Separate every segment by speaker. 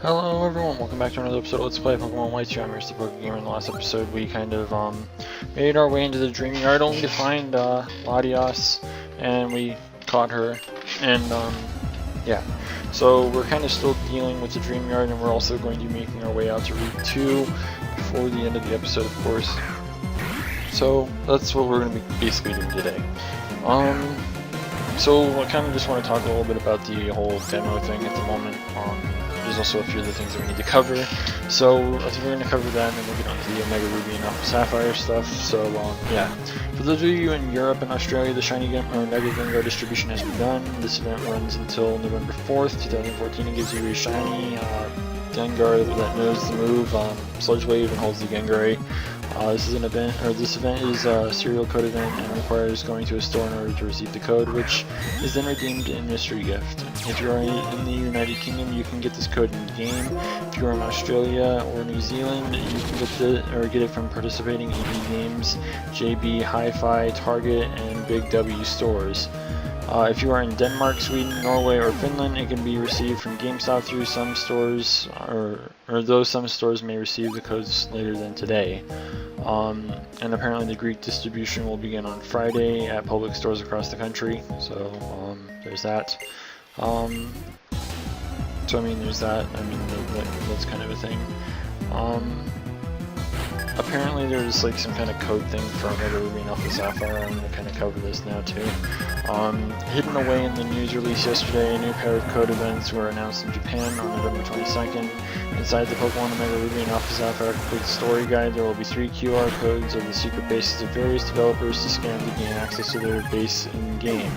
Speaker 1: Hello everyone, welcome back to another episode of Let's Play Pokemon White. I'm Mr. PokeGamer. In the last episode we kind of made our way into the Dreamyard only to find Latias, and we caught her, and yeah. So we're kind of still dealing with the Dreamyard, and we're also going to be making our way out to Route 2 before the end of the episode, of course. So that's what we're going to be basically doing today. So I kind of just want to talk a little bit about the whole demo thing at the moment. There's also a few other things that we need to cover. So I think we're going to cover that, and then we'll get on to the OmegaRuby and AlphaSapphire stuff. So yeah. For those of you in Europe and Australia, the Shiny Mega Gengar distribution has begun. This event runs until November 4th, 2014, and gives you a shiny Gengar that knows the move Sludge Wave and holds the Gengar. This event is a serial code event and requires going to a store in order to receive the code, which is then redeemed in mystery gift. If you are in the United Kingdom, you can get this code in game. If you are in Australia or New Zealand, you can get it from participating EB Games, JB, Hi-Fi, Target, and Big W stores. If you are in Denmark, Sweden, Norway, or Finland, it can be received from GameStop through some stores, or though some stores may receive the codes later than today. And apparently the Greek distribution will begin on Friday at public stores across the country. So there's that. So I mean, there's that. I mean, that's kind of a thing. Apparently there's like some kind of code thing for OmegaRuby and AlphaSapphire. I'm going to kind of cover this now too. Hidden away in the news release yesterday, a new pair of code events were announced in Japan on November 22nd. Inside the Pokemon OmegaRuby and AlphaSapphire complete story guide, there will be 3 QR codes of the secret bases of various developers to scan to gain access to their base in-game.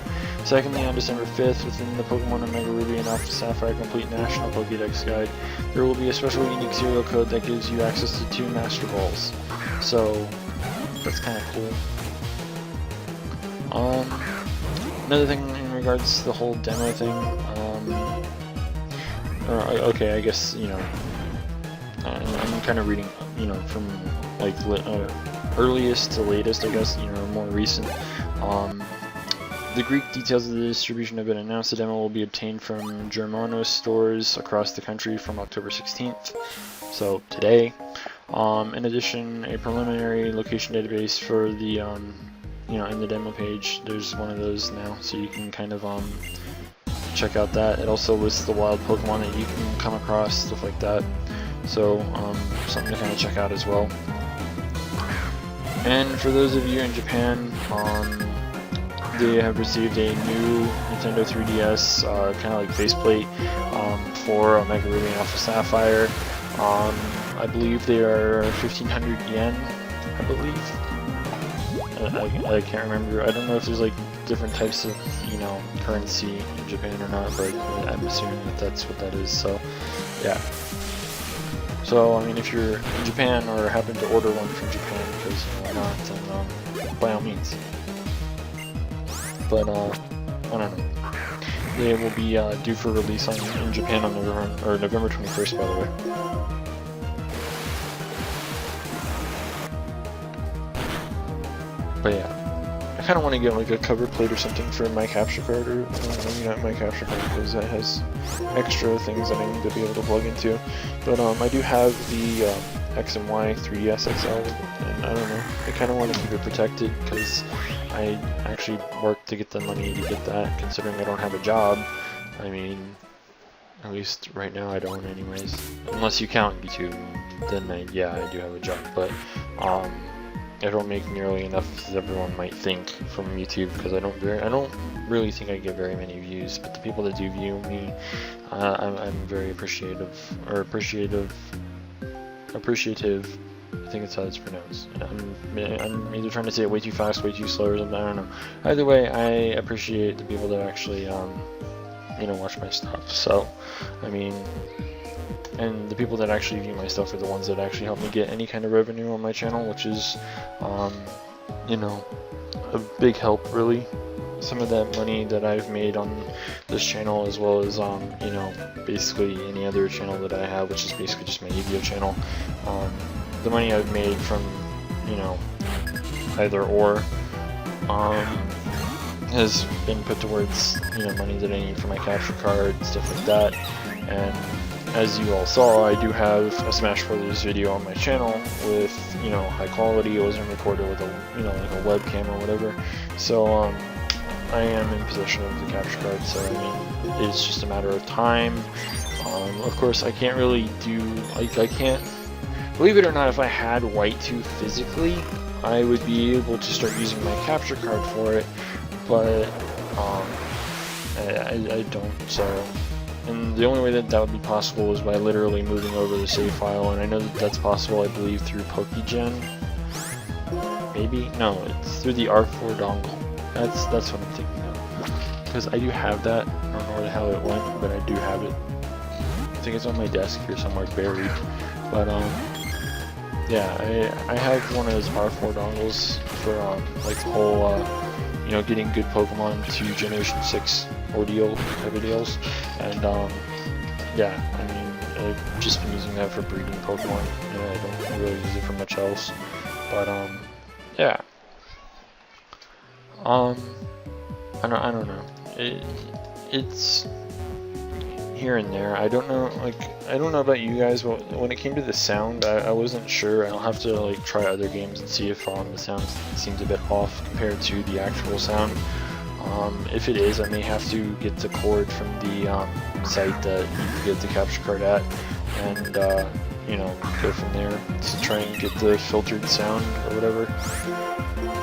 Speaker 1: Secondly, on December 5th, within the Pokemon OmegaRuby and AlphaSapphire Complete National Pokédex Guide, there will be a special unique serial code that gives you access to 2 Master Balls. So, that's kind of cool. Another thing in regards to the whole demo thing, okay, I guess, you know, I'm kind of reading, you know, from, like, earliest to latest, I guess, you know, more recent. The Greek details of the distribution have been announced. The demo will be obtained from Germanos stores across the country from October 16th, so today. In addition, a preliminary location database for the, you know, in the demo page, there's one of those now, so you can kind of check out that. It also lists the wild Pokemon that you can come across, stuff like that. So something to kind of check out as well. And for those of you in Japan, they have received a new Nintendo 3DS kind of like faceplate for OmegaRuby and AlphaSapphire. I believe they are 1,500 yen, I believe. I can't remember. I don't know if there's like different types of, you know, currency in Japan or not, but I'm assuming that that's what that is. So yeah. So I mean, if you're in Japan or happen to order one from Japan, because you know, why not? Then by all means. But I don't know. They will be due for release in Japan on November 21st, by the way. But yeah, I kind of want to get like a cover plate or something for my capture card, or maybe not my capture card because that has extra things that I need to be able to plug into. But I do have the X and Y 3DS XL, and I don't know, I kind of want to keep it protected because I actually worked to get the money to get that, considering I don't have a job. I mean, at least right now I don't anyways. Unless you count YouTube, then yeah, I do have a job, but I don't make nearly enough as everyone might think from YouTube, because I don't really think I get very many views, but the people that do view me, I'm very appreciative. I think that's how it's pronounced. I'm either trying to say it way too fast, way too slow, or something, I don't know. Either way, I appreciate the people that actually, you know, watch my stuff. So, I mean, and the people that actually view my stuff are the ones that actually help me get any kind of revenue on my channel, which is, you know, a big help, really. Some of that money that I've made on this channel, as well as, you know, basically any other channel that I have, which is basically just my Yu-Gi-Oh channel. The money I've made from, you know, either or, has been put towards, you know, money that I need for my capture card, stuff like that. And as you all saw, I do have a Smash Brothers video on my channel with, you know, high quality. It wasn't recorded with a, you know, like a webcam or whatever. So I am in possession of the capture card. So I mean, it's just a matter of time. Of course, I can't really do, like, I can't, believe it or not, if I had White 2 physically, I would be able to start using my capture card for it, but I don't, so, and the only way that that would be possible is by literally moving over the save file, and I know that that's possible, I believe, through PokeGen, maybe? No, it's through the R4 dongle, that's what I'm thinking of, because I do have that. I don't know where the hell it went, but I do have it. I think it's on my desk here somewhere buried, but yeah, I have one of those R4 dongles for like the whole you know, getting good Pokemon to Generation 6 ordeal type of deals, and yeah, I mean, I've just been using that for breeding Pokemon, and I don't really use it for much else, but yeah, I don't know, it's here and there. I don't know, like, I don't know about you guys, but when it came to the sound, I wasn't sure. I'll have to like try other games and see if the sound seems a bit off compared to the actual sound. If it is, I may have to get the cord from the site that you get the capture card at, and you know, go from there to try and get the filtered sound or whatever,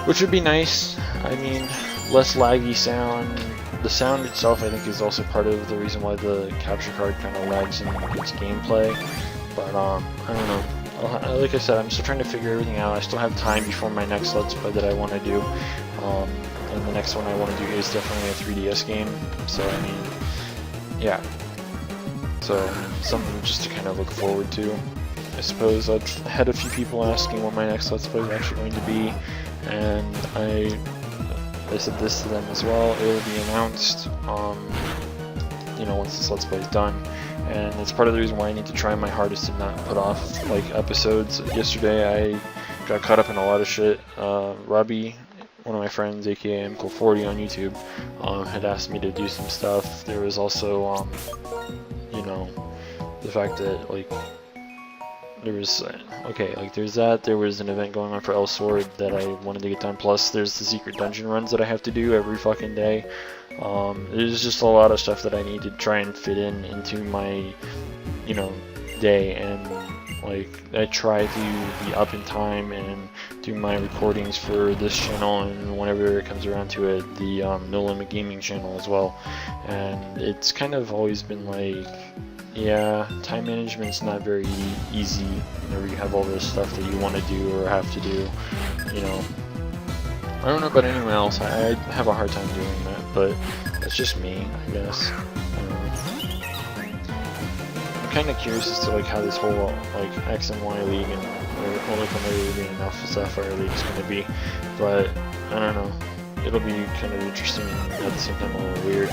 Speaker 1: which would be nice. I mean, less laggy sound. The sound itself, I think, is also part of the reason why the capture card kind of lags in its gameplay, but I don't know. Like I said, I'm still trying to figure everything out. I still have time before my next Let's Play that I want to do, and the next one I want to do is definitely a 3DS game, so I mean, yeah, so something just to kind of look forward to. I suppose I've had a few people asking what my next Let's Play is actually going to be, and I said this to them as well. It will be announced, you know, once this Let's Play is done, and it's part of the reason why I need to try my hardest to not put off like episodes. Yesterday I got caught up in a lot of shit. Robbie, one of my friends, aka MCool40 on YouTube, had asked me to do some stuff. There was also, you know, the fact that like there was okay, like there's that. There was an event going on for El Sword that I wanted to get done. Plus, there's the secret dungeon runs that I have to do every fucking day. There's just a lot of stuff that I need to try and fit into my, you know, day. And like I try to be up in time and do my recordings for this channel, and whenever it comes around to it, the No Limit Gaming channel as well. And it's kind of always been like, yeah, time management's not very easy whenever you have all this stuff that you want to do or have to do, you know. I don't know about anyone else, I have a hard time doing that, but that's just me, I guess. I'm kind of curious as to like how this whole like X and Y league and or like OmegaRuby and AlphaSapphire league is going to be, but I don't know. It'll be kind of interesting and at the same time a little weird.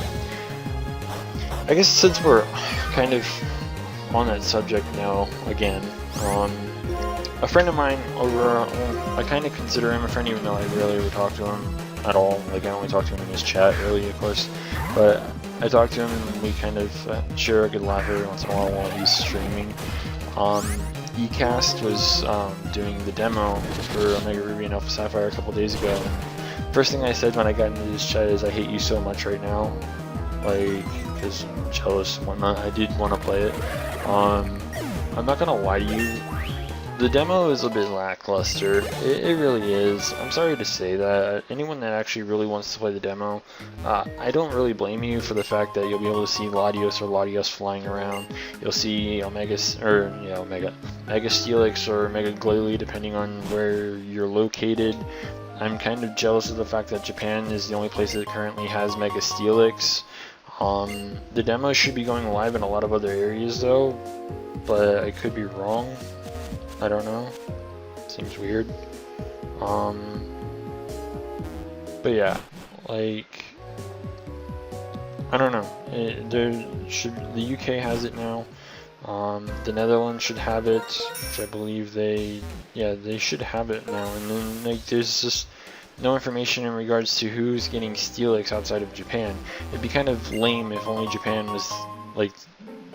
Speaker 1: I guess since we're kind of on that subject now again, a friend of mine over, I kind of consider him a friend even though I rarely ever talk to him at all. Like I only talk to him in his chat really, of course, but I talk to him and we kind of share a good laugh every once in a while he's streaming. eCast was doing the demo for OmegaRuby and AlphaSapphire a couple days ago. And first thing I said when I got into this chat is I hate you so much right now, like, because I'm jealous and whatnot. I did want to play it. I'm not gonna lie to you, the demo is a bit lackluster. It really is. I'm sorry to say that. Anyone that actually really wants to play the demo, I don't really blame you for the fact that you'll be able to see Latios flying around. You'll see Mega Steelix or Mega Glalie depending on where you're located. I'm kind of jealous of the fact that Japan is the only place that currently has Mega Steelix. The demo should be going live in a lot of other areas though, but I could be wrong. I don't know. Seems weird. But yeah, like, I don't know. The UK has it now. The Netherlands should have it, which I believe they should have it now. And then like there's just no information in regards to who's getting Steelix outside of Japan. It'd be kind of lame if only Japan was like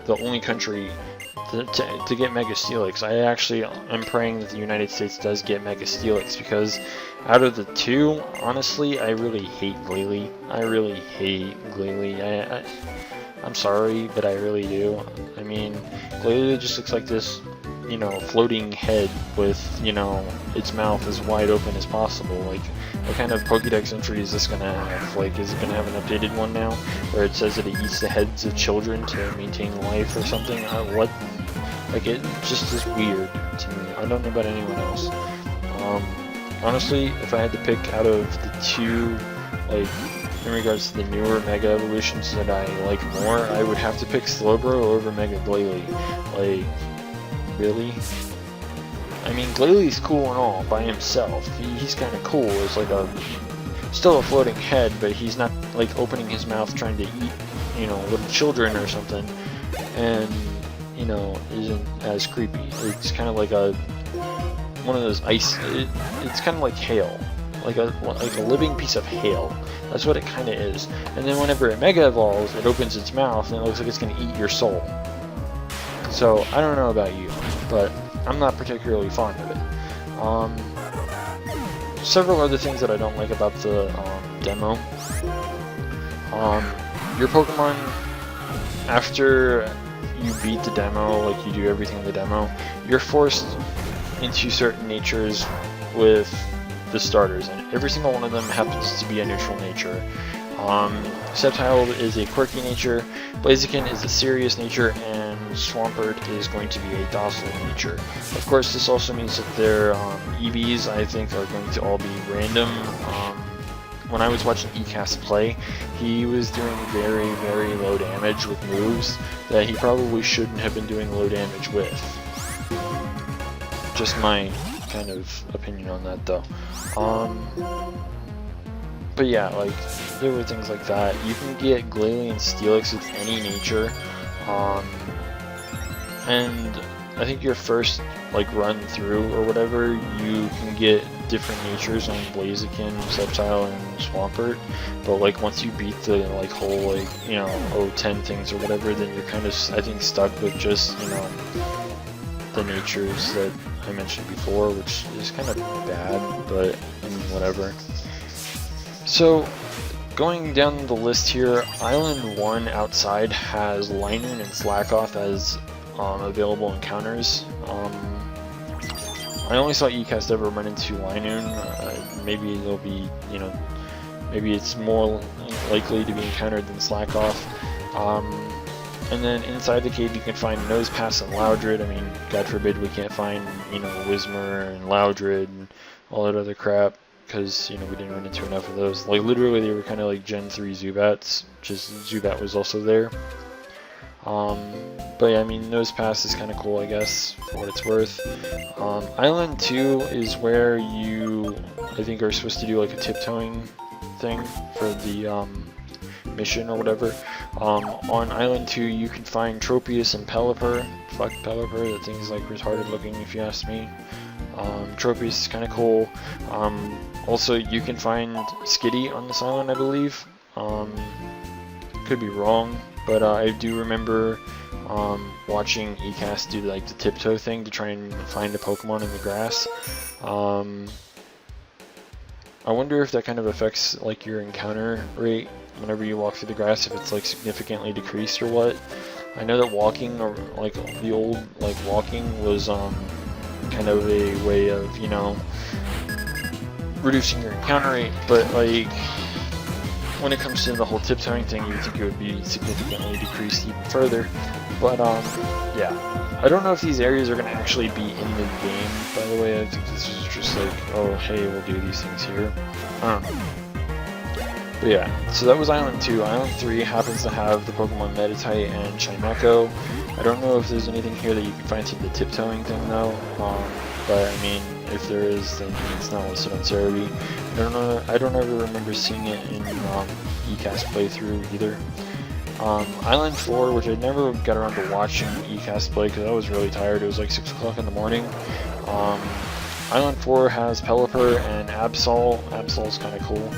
Speaker 1: the only country to get Mega Steelix. I actually am praying that the United States does get Mega Steelix, because out of the two, honestly, I really hate Glalie. I really hate Glalie. I'm sorry, but I really do. I mean, Glalie just looks like this, you know, floating head with, you know, its mouth as wide open as possible. Like, what kind of Pokédex entry is this gonna have? Like, is it gonna have an updated one now, where it says that it eats the heads of children to maintain life or something? What? Like, it just is weird to me. I don't know about anyone else. Honestly, if I had to pick out of the two, like, in regards to the newer Mega Evolutions that I like more, I would have to pick Slowbro over Mega Glalie. Like, really? I mean, Glalie's cool and all by himself. He's kind of cool. It's like still a floating head, but he's not like opening his mouth trying to eat, you know, little children or something, and you know, isn't as creepy. It's kind of like one of those ice. It's kind of like hail, like a living piece of hail. That's what it kind of is. And then whenever it Mega Evolves, it opens its mouth and it looks like it's going to eat your soul. So I don't know about you, but I'm not particularly fond of it. Several other things that I don't like about the demo. Your Pokemon, after you beat the demo, like you do everything in the demo, you're forced into certain natures with the starters, and every single one of them happens to be a neutral nature. Sceptile is a quirky nature, Blaziken is a serious nature, and Swampert is going to be a docile nature. Of course, this also means that their EVs, I think, are going to all be random. When I was watching ECAST play, he was doing very, very low damage with moves that he probably shouldn't have been doing low damage with. Just my kind of opinion on that, though. But yeah, like, there were things like that. You can get Glalie and Steelix with any nature, and I think your first, like, run through or whatever, you can get different natures on Blaziken, Sceptile, and Swampert, but, like, once you beat the, like, whole, like, you know, 10 things or whatever, then you're kind of, I think, stuck with just, you know, the natures that I mentioned before, which is kind of bad, but, I mean, whatever. So, going down the list here, Island 1 outside has Linoon and Slackoth as available encounters. I only saw ECAST ever run into Linoon. Maybe there'll be, you know, maybe it's more likely to be encountered than Slackoth. And then inside the cave you can find Nosepass and Loudred. I mean, God forbid we can't find, you know, Whismur and Loudred and all that other crap, because, you know, we didn't run into enough of those. Like, literally they were kind of like Gen 3 Zubats, just Zubat was also there. But yeah, I mean, Nosepass is kind of cool, I guess, for what it's worth. Island 2 is where you, I think, are supposed to do like a tiptoeing thing for the mission or whatever. On Island 2 you can find Tropius and Pelipper. Fuck Pelipper, that thing's like retarded looking if you ask me. Tropius is kind of cool. Also, you can find Skitty on this island, I believe. Could be wrong, but I do remember watching ECAST do like the tiptoe thing to try and find a Pokemon in the grass. I wonder if that kind of affects like your encounter rate whenever you walk through the grass, if it's like significantly decreased or what. I know that walking, or like the old like walking, was kind of a way of, you know, reducing your encounter rate, but like when it comes to the whole tiptoeing thing, you would think it would be significantly decreased even further. But yeah, I don't know if these areas are going to actually be in the game, by the way. I think this is just like, oh hey, we'll do these things here. I don't know. But yeah, so that was Island 2. Island 3 happens to have the Pokemon Meditite and Chimecho. I don't know if there's anything here that you can find through the tiptoeing thing though, but I mean, if there is, then it's not listed on Serebii. I don't ever remember seeing it in ECAST playthrough either. Island 4, which I never got around to watching ECAST play because I was really tired. It was like 6 o'clock in the morning. Island 4 has Pelipper and Absol. Absol's kind of cool.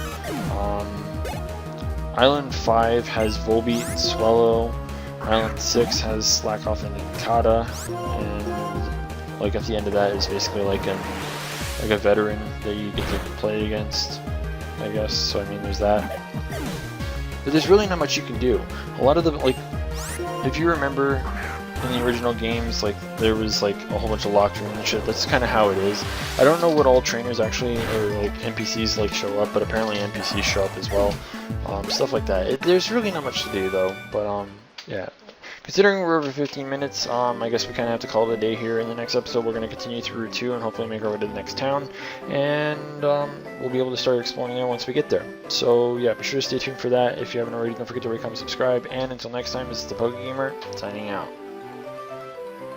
Speaker 1: Island 5 has Volbeat and Swellow. Island 6 has Slack Off and Kata, and like at the end of that is basically like a veteran that you get to play against, I guess. So I mean, there's that. But there's really not much you can do. A lot of the, like, if you remember in the original games, like, there was like a whole bunch of locked rooms and shit. That's kind of how it is. I don't know what all trainers actually, or like NPCs like show up, but apparently NPCs show up as well. Stuff like that. There's really not much to do though, but yeah. Considering we're over 15 minutes, I guess we kind of have to call it a day here. In the next episode, we're going to continue through Route 2 and hopefully make our way to the next town. And we'll be able to start exploring there once we get there. So yeah, be sure to stay tuned for that. If you haven't already, don't forget to rate, comment, subscribe. And until next time, this is the PokeGamer, signing out.